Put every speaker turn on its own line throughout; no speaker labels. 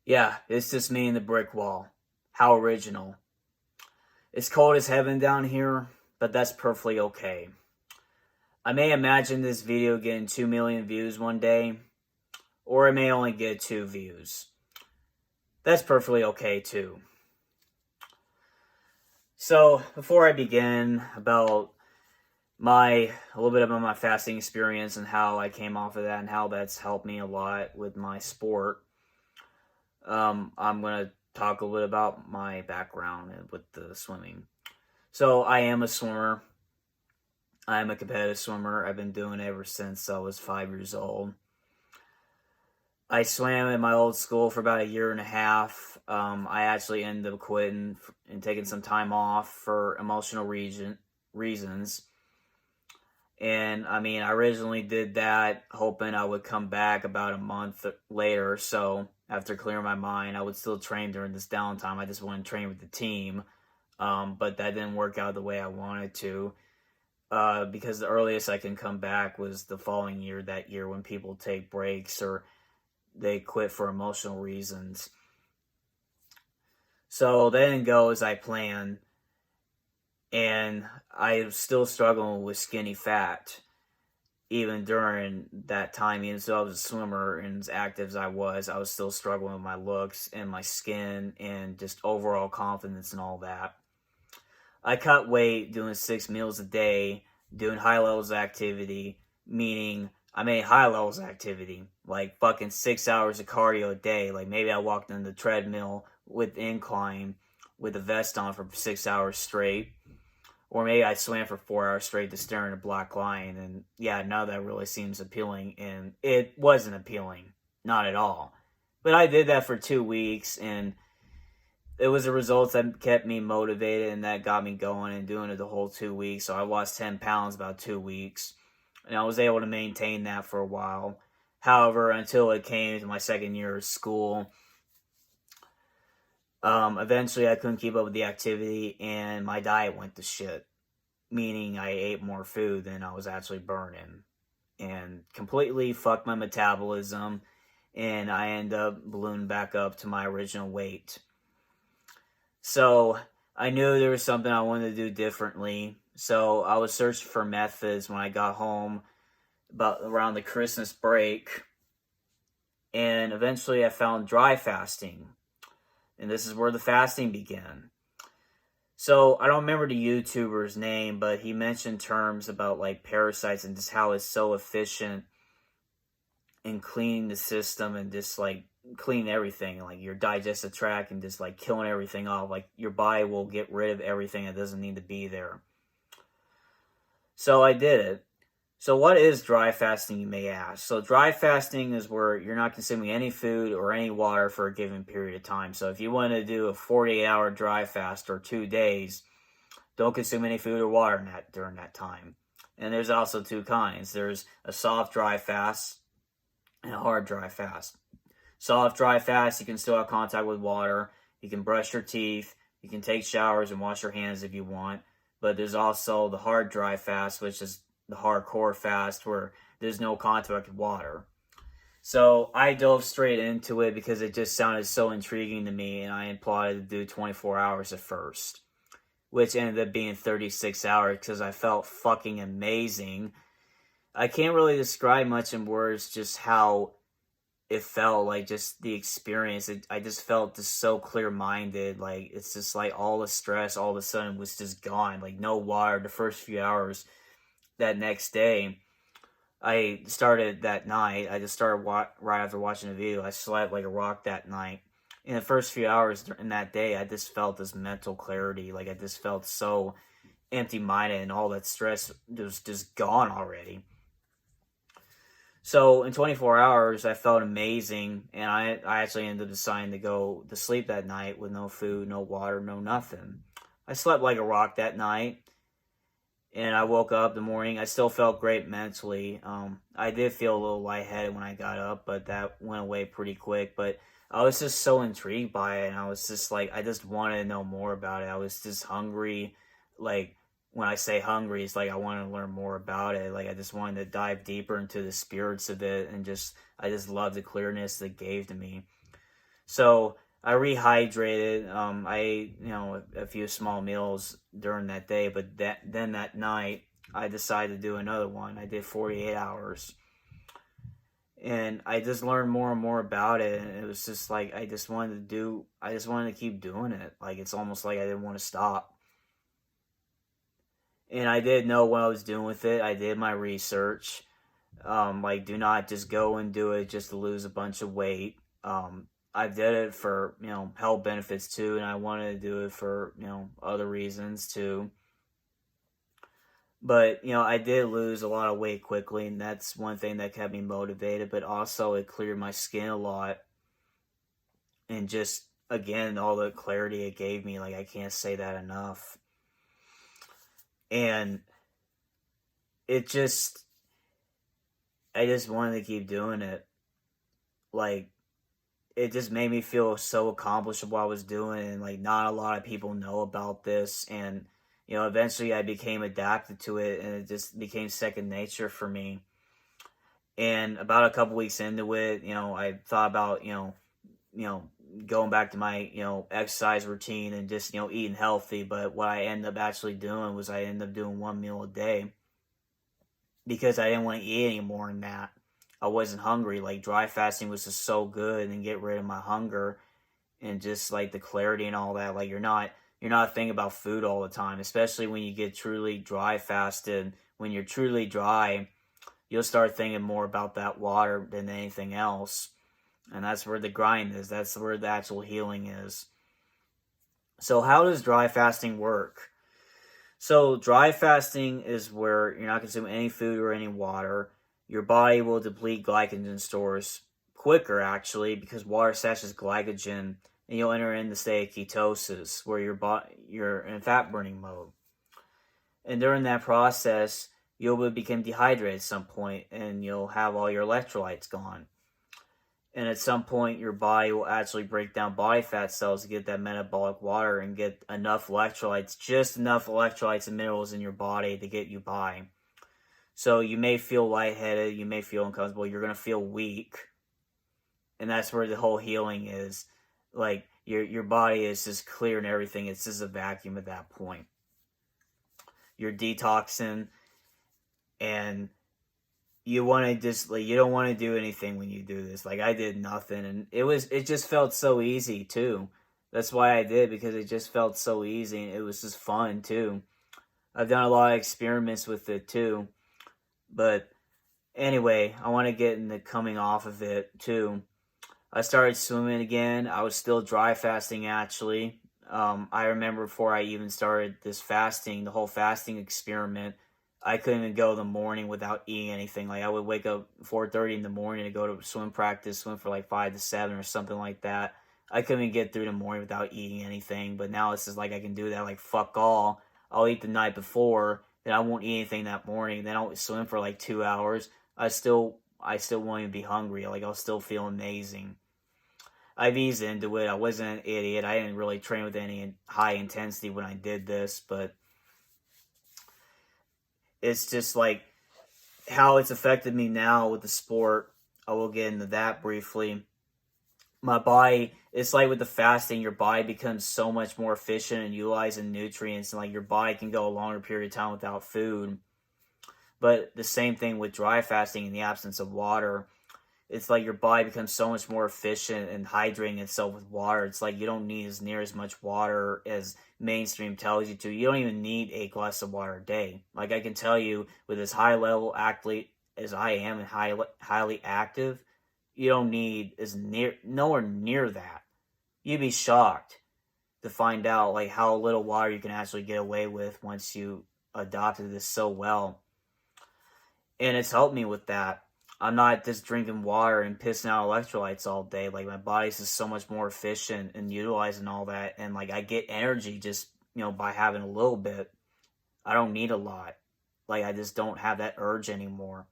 Yeah, it's just me and the brick wall. How original. It's cold as heaven down here, but that's perfectly okay. I may imagine this video getting 2 million views one day, or it may only get 2 views. That's perfectly okay too. So, before I begin about a little bit about my fasting experience and how I came off of that and how that's helped me a lot with my sport, I'm going to talk a little bit about my background with the swimming. So, I am a swimmer. I am a competitive swimmer. I've been doing it ever since I was 5 years old. I swam at my old school for about a year and a half. I actually ended up quitting and taking some time off for emotional reasons. And I mean, I originally did that hoping I would come back about a month later. So after clearing my mind, I would still train during this downtime. I just wouldn't train with the team. But that didn't work out the way I wanted to. Because the earliest I can come back was the following year, that year when people take breaks or they quit for emotional reasons. So that didn't go as I planned. And I'm still struggling with skinny fat even during that time. Even though I was a swimmer and as active as I was still struggling with my looks and my skin and just overall confidence and all that. I cut weight doing 6 meals a day, doing high levels of activity, meaning I made high levels of activity, like fucking 6 hours of cardio a day. Like maybe I walked on the treadmill with incline with a vest on for 6 hours straight. Or maybe I swam for 4 hours straight to stare at a black line. And yeah, none of that really seems appealing. And it wasn't appealing. Not at all. But I did that for 2 weeks, and it was the results that kept me motivated and that got me going and doing it the whole 2 weeks. So I lost 10 pounds about 2 weeks. And I was able to maintain that for a while. However, until it came to my second year of school, eventually I couldn't keep up with the activity and my diet went to shit. Meaning I ate more food than I was actually burning. And completely fucked my metabolism. And I ended up ballooning back up to my original weight. So I knew there was something I wanted to do differently. So I was searching for methods when I got home about around the Christmas break. And eventually I found dry fasting. And this is where the fasting began. So I don't remember the YouTuber's name, but he mentioned terms about like parasites and just how it's so efficient in cleaning the system and just like cleaning everything, like your digestive tract and just like killing everything off. Like your body will get rid of everything that doesn't need to be there. So I did it. So what is dry fasting, you may ask? So dry fasting is where you're not consuming any food or any water for a given period of time. So if you want to do a 48-hour dry fast or 2 days, don't consume any food or water during that time. And there's also two kinds. There's a soft dry fast and a hard dry fast. Soft dry fast, you can still have contact with water. You can brush your teeth. You can take showers and wash your hands if you want. But there's also the hard dry fast, which is the hardcore fast where there's no contact with water. So I dove straight into it because it just sounded so intriguing to me, and I applied to do 24 hours at first, which ended up being 36 hours because I felt fucking amazing. I can't really describe much in words just how it felt, like just the experience. I just felt just so clear-minded. Like it's just like all the stress all of a sudden was just gone. Like no water the first few hours. That next day, I started that night. I just started right after watching the video. I slept like a rock that night. In the first few hours in that day, I just felt this mental clarity. Like I just felt so empty-minded, and all that stress was just gone already. So in 24 hours, I felt amazing, and I actually ended up deciding to go to sleep that night with no food, no water, no nothing. I slept like a rock that night, and I woke up the morning. I still felt great mentally. I did feel a little lightheaded when I got up, but that went away pretty quick. But I was just so intrigued by it, and I was just like, I just wanted to know more about it. I was just hungry. Like, when I say hungry, it's like I wanted to learn more about it. Like, I just wanted to dive deeper into the spirits of it, and I just loved the clearness that it gave to me. So I rehydrated. I ate, a few small meals during that day, but then that night I decided to do another one. I did 48 hours, and I just learned more and more about it. And it was just like I just wanted to keep doing it. Like it's almost like I didn't want to stop. And I did know what I was doing with it. I did my research. Like, do not just go and do it just to lose a bunch of weight. I did it for, health benefits too, and I wanted to do it for, other reasons too. But, I did lose a lot of weight quickly, and that's one thing that kept me motivated. But also, it cleared my skin a lot. And just, again, all the clarity it gave me, like, I can't say that enough. And it just, I just wanted to keep doing it. Like, it just made me feel so accomplished of what I was doing, and like not a lot of people know about this. And eventually I became adapted to it, and it just became second nature for me. And about a couple weeks into it, I thought about going back to my exercise routine and just eating healthy. But what I ended up actually doing was I ended up doing one meal a day because I didn't want to eat any more than that. I wasn't hungry. Like dry fasting was just so good and get rid of my hunger and just like the clarity and all that. Like you're not thinking about food all the time, especially when you get truly dry fasted. When you're truly dry, you'll start thinking more about that water than anything else. And that's where the grind is. That's where the actual healing is. So how does dry fasting work? So dry fasting is where you're not consuming any food or any water. Your body will deplete glycogen stores quicker, actually, because water stashes glycogen, and you'll enter in the state of ketosis, where you're in fat burning mode. And during that process, you'll become dehydrated at some point, and you'll have all your electrolytes gone. And at some point, your body will actually break down body fat cells to get that metabolic water and get enough electrolytes, just enough electrolytes and minerals in your body to get you by. So you may feel lightheaded, you may feel uncomfortable, you're going to feel weak. And that's where the whole healing is. Like your body is just clearing everything. It's just a vacuum at that point. You're detoxing, and you want to just like you don't want to do anything when you do this. Like I did nothing, and it just felt so easy too. That's why I did, because it just felt so easy, and it was just fun too. I've done a lot of experiments with it too. But anyway, I want to get into coming off of it too. I started swimming again. I was still dry fasting actually. I remember before I even started this fasting, the whole fasting experiment, I couldn't even go the morning without eating anything. Like I would wake up 4:30 in the morning to go to swim practice, swim for like 5 to 7 or something like that. I couldn't even get through the morning without eating anything. But now it's just like I can do that. Like fuck all. I'll eat the night before, then I won't eat anything that morning. Then I'll swim for like 2 hours. I still won't even be hungry. Like I'll still feel amazing. I've eased into it. I wasn't an idiot. I didn't really train with any high intensity when I did this, but it's just like how it's affected me now with the sport. I will get into that briefly. My body, it's like with the fasting, your body becomes so much more efficient in utilizing nutrients, and like your body can go a longer period of time without food. But the same thing with dry fasting in the absence of water. It's like your body becomes so much more efficient in hydrating itself with water. It's like you don't need as near as much water as mainstream tells you to. You don't even need 8 glasses of water a day. Like I can tell you, with as high level athlete as I am and highly active, you don't need nowhere near that. You'd be shocked to find out like how little water you can actually get away with once you adopted this so well. And it's helped me with that. I'm not just drinking water and pissing out electrolytes all day. Like my body's just so much more efficient in utilizing all that, and like I get energy just by having a little bit. I don't need a lot. Like I just don't have that urge anymore.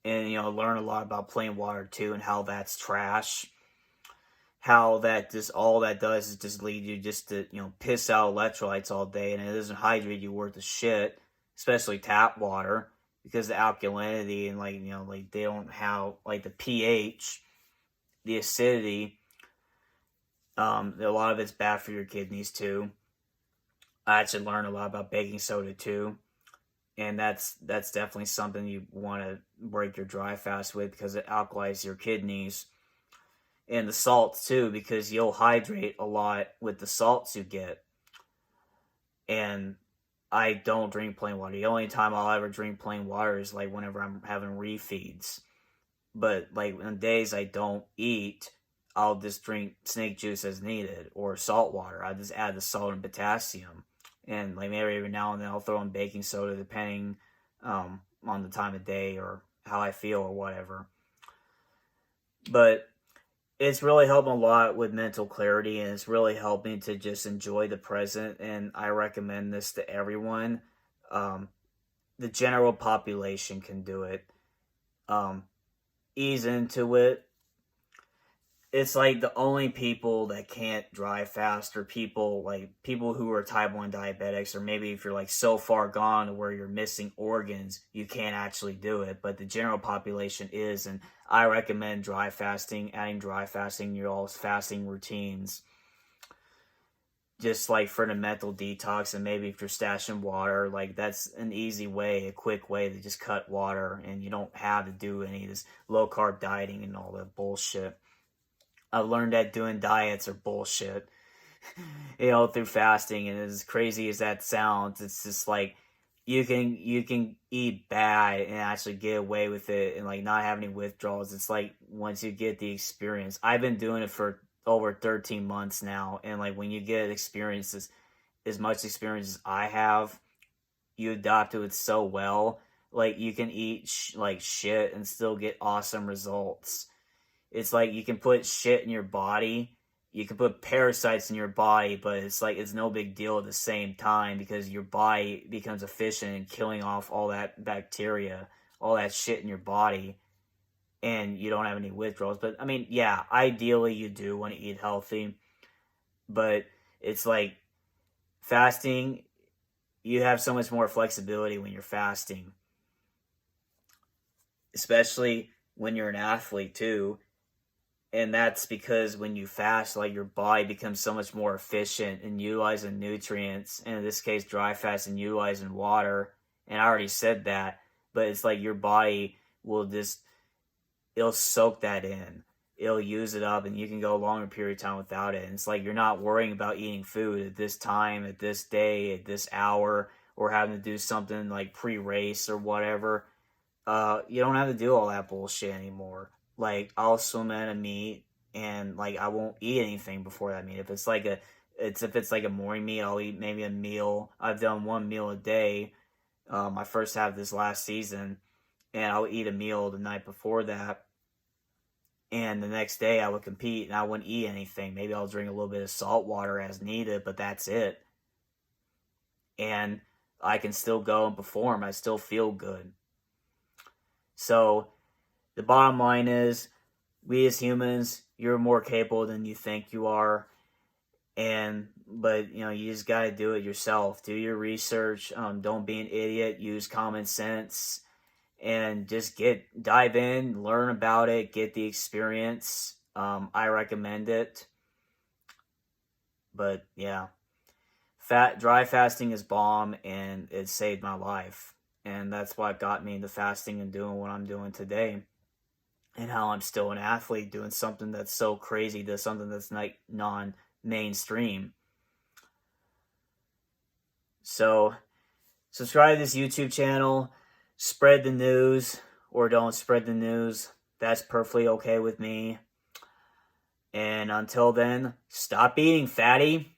And learn a lot about plain water too, and how that's trash. How that just all that does is just lead you just to piss out electrolytes all day, and it doesn't hydrate you worth of shit, especially tap water, because the alkalinity and like they don't have like the pH the acidity, a lot of it's bad for your kidneys too. I actually learned a lot about baking soda too, and that's definitely something you want to break your dry fast with, because it alkalizes your kidneys. And the salts too, because you'll hydrate a lot with the salts you get. And I don't drink plain water. The only time I'll ever drink plain water is like whenever I'm having refeeds. But like on days I don't eat, I'll just drink snake juice as needed, or salt water. I just add the salt and potassium, and like maybe every now and then I'll throw in baking soda, depending on the time of day or how I feel or whatever. But it's really helped a lot with mental clarity, and it's really helped me to just enjoy the present. And I recommend this to everyone. The general population can do it. Ease into it. It's like the only people that can't dry fast are people who are type 1 diabetics, or maybe if you're like so far gone to where you're missing organs, you can't actually do it. But the general population is, and I recommend dry fasting, adding dry fasting in your all's fasting routines. Just like for the mental detox, and maybe if you're stashing water, like that's an easy way, a quick way to just cut water, and you don't have to do any of this low carb dieting and all that bullshit. I've learned that doing diets are bullshit, through fasting. And as crazy as that sounds, it's just like you can eat bad and actually get away with it and like not have any withdrawals. It's like once you get the experience. I've been doing it for over 13 months now, and like when you get experiences, as much experience as I have, you adapt to it so well. Like you can eat like shit and still get awesome results. It's like you can put shit in your body, you can put parasites in your body, but it's like it's no big deal at the same time, because your body becomes efficient in killing off all that bacteria, all that shit in your body, and you don't have any withdrawals. But I mean, yeah, ideally you do want to eat healthy, but it's like fasting, you have so much more flexibility when you're fasting, especially when you're an athlete too. And that's because when you fast, like your body becomes so much more efficient in utilizing nutrients, and in this case, dry fast and utilizing water. And I already said that, but it's like your body will it'll soak that in. It'll use it up, and you can go a longer period of time without it. And it's like you're not worrying about eating food at this time, at this day, at this hour, or having to do something like pre-race or whatever. You don't have to do all that bullshit anymore. Like I'll swim in a meet, and like I won't eat anything before that meet. If it's like a morning meal, I'll eat maybe a meal. I've done one meal a day. My first half this last season, and I'll eat a meal the night before that. And the next day I would compete, and I wouldn't eat anything. Maybe I'll drink a little bit of salt water as needed, but that's it. And I can still go and perform. I still feel good. So the bottom line is, we as humans, you're more capable than you think you are. But you just got to do it yourself. Do your research. Don't be an idiot. Use common sense, and just dive in, learn about it, get the experience. I recommend it. But yeah, dry fasting is bomb, and it saved my life. And that's what got me into fasting and doing what I'm doing today. And how I'm still an athlete doing something that's so crazy, to something that's like non-mainstream. So subscribe to this YouTube channel, spread the news, or don't spread the news. That's perfectly okay with me. And until then, stop eating, fatty.